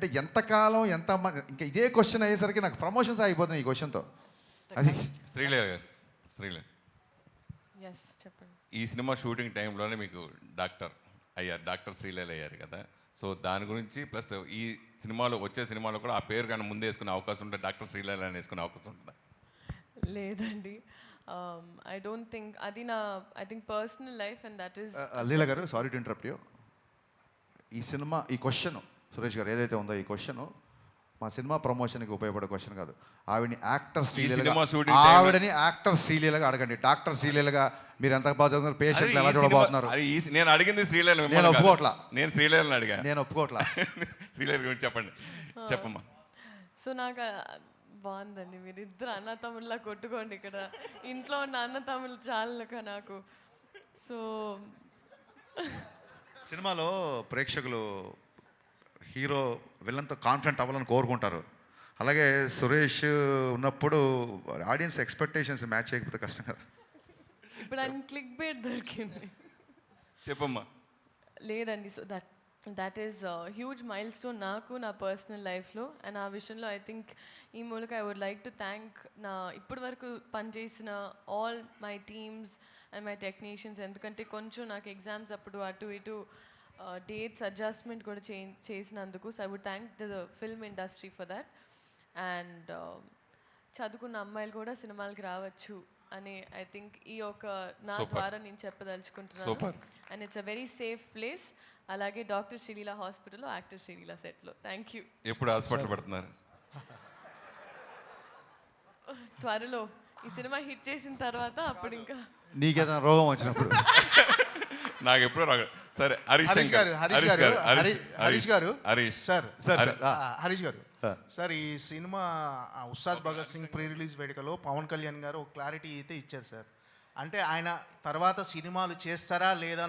అంటే ఎంతకాలం ఇంకా ఇదే క్వశ్చన్ అయ్యేసరికి నాకు ప్రమోషన్స్ అయిపోతున్నాయి ఈ క్వశ్చన్తో. అది శ్రీలీల గారు, శ్రీలీల ఎస్ చెప్పండి. ఈ సినిమా షూటింగ్ టైంలోనే మీకు డాక్టర్ శ్రీలీల అయ్యారు కదా. సో దాని గురించి ప్లస్ ఈ సినిమాలో వచ్చే సినిమాలో కూడా ఆ పేరు కానీ ముందే వేసుకునే అవకాశం ఉంటుంది, డాక్టర్ శ్రీలీల అని వేసుకునే అవకాశం ఉంటుందా? లేదండి, ఐ డోంట్ థింక్ అది నా I think personal life and that is. Leela garu, sorry to interrupt you. ఈ క్వశ్చన్ సురేష్ గారు ఏదైతే ఉందో ఈ క్వశ్చన్ మా సినిమా ప్రమోషన్కి ఉపయోగపడే క్వశ్చన్ కాదు. ఆవిడని యాక్టర్ శ్రీలీలగా అడగండి. డాక్టర్ శ్రీలీలగా మీరు ఎంత బాగా చదువుతున్నారు, పేషెంట్లు ఎలా చూడబోతున్నారు. నేను అడిగింది శ్రీలీల, నేను ఒప్పుకోవట్లా. నేను శ్రీలీలని అడిగా, నేను ఒప్పుకోవట్లా. శ్రీలీల గురించి చెప్పండి, చెప్పమ్మా. సో నాకు బాగుందండి, మీరు ఇద్దరు అన్న తమ్ముళ్ళ కొట్టుకోండి ఇక్కడ. ఇంట్లో ఉన్న అన్న తమ్ముళ్ళు చాలుక నాకు. సో సినిమాలో ప్రేక్షకులు హీరో విలన్తో కాన్ఫిడెంట్ అవ్వాలని కోరుకుంటారు. అలాగే సురేష్ ఉన్నప్పుడు ఆడియన్స్ ఎక్స్పెక్టేషన్స్ మ్యాచ్ చేయకపోతే కష్టం కదా. ఇప్పుడు ఆయన క్లిక్ బేట్ దొరికింది. చెప్పమ్మా. లేదండి, so that is huge mile stone నాకు నా పర్సనల్ లైఫ్లో. అండ్ ఆ విషయంలో ఐ థింక్ ఈ మూలక I would like to thank నా ఇప్పటి వరకు పనిచేసిన all my teams and my technicians. ఎందుకంటే కొంచెం నాకు ఎగ్జామ్స్ అప్పుడు అటు ఇటు డేట్స్ అడ్జస్ట్మెంట్ కూడా చేసినందుకు. So I would thank the film industry for that. And చదువుకున్న అమ్మాయిలు కూడా సినిమాలకి రావచ్చు అని ఐ థింక్ ఈ ఒక నా ద్వారా నేను చెప్పదలుచుకుంటున్నాను. And it's a very safe place. అలాగే డాక్టర్ శ్రీలీల హాస్పిటల్లో యాక్టర్ శ్రీలీల సెట్లో. Thank you. ఎప్పుడు హాస్పిటల్ పడుతున్నారు? త్వరలో ఈ సినిమా హిట్ చేసిన తర్వాత అప్పుడు ఇంకా నీకేదైనా రోగం వచ్చినప్పుడు. నాకు ఎప్పుడో రాగా. సరే హరీష్ గారు సార్, ఈ cinema Ustaad Bhagat Singh pre release వేడుకలో పవన్ కళ్యాణ్ గారు ఒక క్లారిటీ అయితే ఇచ్చారు సార్. అంటే ఆయన తర్వాత సినిమాలు చేస్తారా లేదా